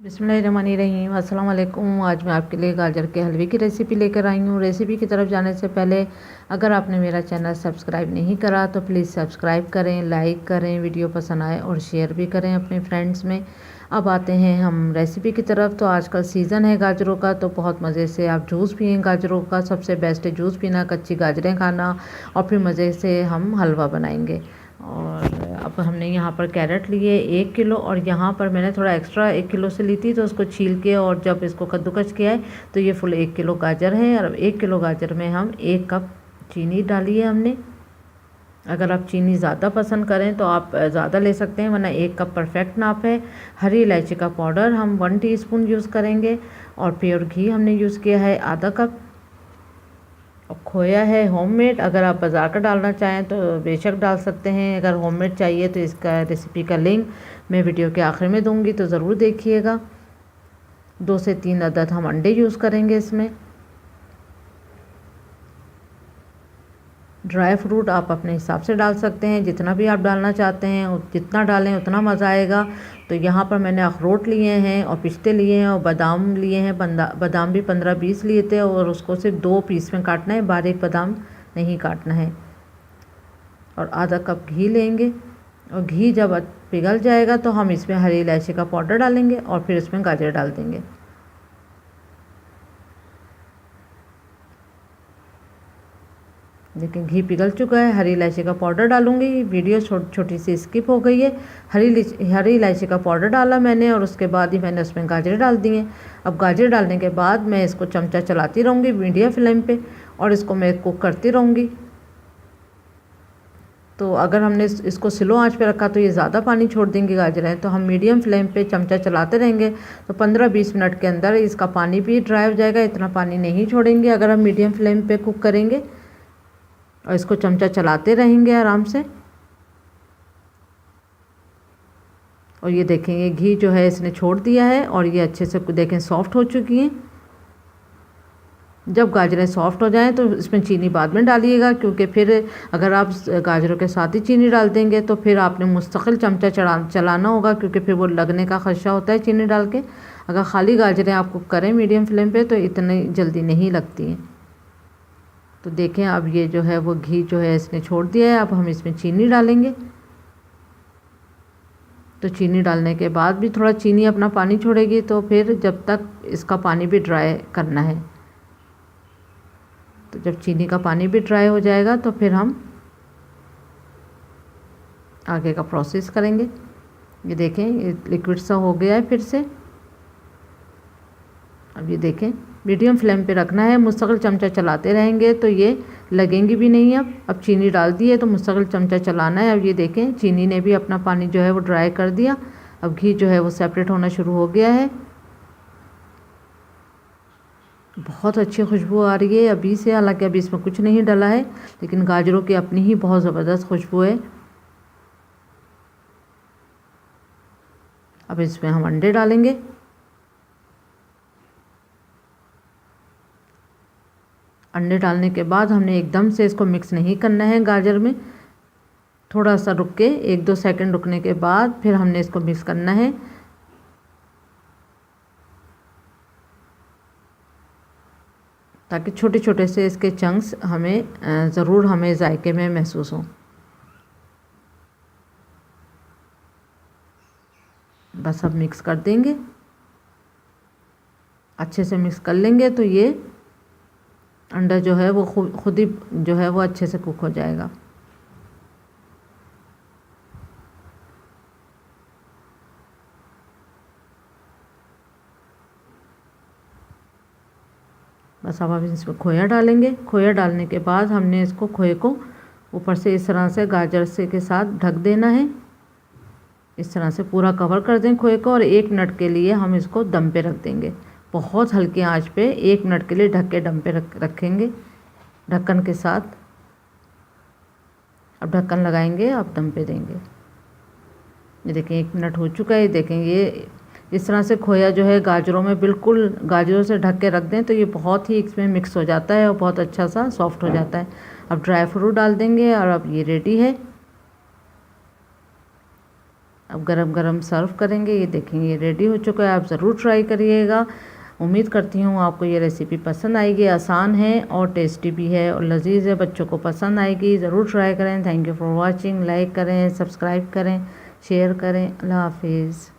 बिस्मिल्लाहिर्रहमानिर्रहीम अस्सलाम वालेकुम। आज मैं आपके लिए गाजर के हलवे की रेसिपी लेकर आई हूँ। रेसिपी की तरफ जाने से पहले अगर आपने मेरा चैनल सब्सक्राइब नहीं करा तो प्लीज़ सब्सक्राइब करें, लाइक करें, वीडियो पसंद आए और शेयर भी करें अपने फ्रेंड्स में। अब आते हैं हम रेसिपी की तरफ। तो आजकल सीज़न है गाजरों का, तो बहुत मज़े से आप जूस पिएं गाजरों का। सबसे बेस्ट है जूस पीना, कच्ची गाजरें खाना और फिर मज़े से हम हलवा बनाएंगे। और अब हमने यहाँ पर कैरेट लिए 1 किलो, और यहाँ पर मैंने थोड़ा एक्स्ट्रा 1 किलो से ली थी, तो उसको छील के और जब इसको कद्दूकस किया है तो ये फुल 1 किलो गाजर है। और 1 किलो गाजर में हम 1 कप चीनी डाली है हमने। अगर आप चीनी ज़्यादा पसंद करें तो आप ज़्यादा ले सकते हैं, वरना 1 कप परफेक्ट नाप है। हरी इलायची का पाउडर हम 1 टीस्पून यूज़ करेंगे, और प्योर घी हमने यूज़ किया है आधा कप। और खोया है होममेड, अगर आप बाज़ार का डालना चाहें तो बेशक डाल सकते हैं। अगर होममेड चाहिए तो इसका रेसिपी का लिंक मैं वीडियो के आखिर में दूंगी, तो ज़रूर देखिएगा। 2 से 3 अदद हम अंडे यूज़ करेंगे इसमें। ड्राई फ्रूट आप अपने हिसाब से डाल सकते हैं, जितना भी आप डालना चाहते हैं जितना डालें उतना मज़ा आएगा। तो यहाँ पर मैंने अखरोट लिए हैं और पिस्ते लिए हैं और बादाम लिए हैं। बादाम भी 15-20 लिए थे, और उसको सिर्फ 2 पीस में काटना है, बारीक बादाम नहीं काटना है। और आधा कप घी लेंगे, और घी जब पिघल जाएगा तो हम इसमें हरी इलायची का पाउडर डालेंगे और फिर इसमें गाजर डाल देंगे। देखिए घी पिघल चुका है। हरी इलायची का पाउडर डालूंगी। वीडियो छोटी सी स्किप हो गई है। हरी इलायची का पाउडर डाला मैंने, और उसके बाद ही मैंने उसमें गाजर डाल दिए। अब गाजर डालने के बाद मैं इसको चमचा चलाती रहूँगी मीडियम फ्लेम पे, और इसको मैं कुक करती रहूँगी। तो अगर हमने इसको स्लो आंच पे रखा तो ये ज़्यादा पानी छोड़ देंगे गाजरें, तो हम मीडियम फ्लेम पे चमचा चलाते रहेंगे। तो 15-20 मिनट के अंदर इसका पानी भी ड्राई हो जाएगा। इतना पानी नहीं छोड़ेंगे अगर हम मीडियम फ्लेम पे कुक करेंगे, और इसको चमचा चलाते रहेंगे आराम से। और ये देखें ये घी जो है इसने छोड़ दिया है, और ये अच्छे से देखें सॉफ्ट हो चुकी हैं। जब गाजरें सॉफ्ट हो जाएं तो इसमें चीनी बाद में डालिएगा, क्योंकि फिर अगर आप गाजरों के साथ ही चीनी डाल देंगे तो फिर आपने मुस्तकिल चमचा चलाना होगा, क्योंकि फिर वो लगने का खदशा होता है चीनी डाल के। अगर खाली गाजरें आप कुक करें मीडियम फ्लेम पे तो इतनी जल्दी नहीं लगती हैं। तो देखें अब ये जो है वो घी जो है इसने छोड़ दिया है। अब हम इसमें चीनी डालेंगे। तो चीनी डालने के बाद भी थोड़ा चीनी अपना पानी छोड़ेगी, तो फिर जब तक इसका पानी भी ड्राई करना है। तो जब चीनी का पानी भी ड्राई हो जाएगा तो फिर हम आगे का प्रोसेस करेंगे। ये देखें ये लिक्विड सा हो गया है फिर से। अब ये देखें मीडियम फ्लेम पे रखना है, मुस्तकिल चमचा चलाते रहेंगे तो ये लगेंगी भी नहीं। अब चीनी डाल दी है तो मुस्तकिल चमचा चलाना है। अब ये देखें चीनी ने भी अपना पानी जो है वो ड्राई कर दिया। अब घी जो है वो सेपरेट होना शुरू हो गया है। बहुत अच्छी खुशबू आ रही है अभी से, हालांकि अभी इसमें कुछ नहीं डला है, लेकिन गाजरों की अपनी ही बहुत ज़बरदस्त खुशबू है। अब इसमें हम अंडे डालेंगे। अंडे डालने के बाद हमने एकदम से इसको मिक्स नहीं करना है गाजर में, थोड़ा सा रुक के 1-2 सेकंड रुकने के बाद फिर हमने इसको मिक्स करना है, ताकि छोटे छोटे से इसके चंक्स ज़रूर हमें जायके में महसूस हों। बस अब मिक्स कर देंगे, अच्छे से मिक्स कर लेंगे तो ये अंडा जो है वो खुद ही जो है वो अच्छे से कुक हो जाएगा। बस अब इसमें खोया डालेंगे। खोया डालने के बाद हमने इसको खोए को ऊपर से इस तरह से गाजर से के साथ ढक देना है। इस तरह से पूरा कवर कर दें खोए को, और 1 मिनट के लिए हम इसको दम पे रख देंगे। बहुत हल्की आंच पे 1 मिनट के लिए ढक के दम पे रखेंगे ढक्कन के साथ। अब ढक्कन लगाएंगे, अब दम पे देंगे। ये देखें 1 मिनट हो चुका है। देखें ये इस तरह से खोया जो है गाजरों में बिल्कुल गाजरों से ढक के रख दें तो ये बहुत ही इसमें मिक्स हो जाता है और बहुत अच्छा सा सॉफ्ट हो जाता है। अब ड्राई फ्रूट डाल देंगे, और अब ये रेडी है। अब गरम गरम सर्व करेंगे। ये देखेंगे ये रेडी हो चुका है, आप ज़रूर ट्राई करिएगा। उम्मीद करती हूँ आपको ये रेसिपी पसंद आएगी। आसान है और टेस्टी भी है और लजीज है, बच्चों को पसंद आएगी। ज़रूर ट्राई करें। Thank you for watching. Like करें, सब्सक्राइब करें, शेयर करें। अल्लाह हाफिज़।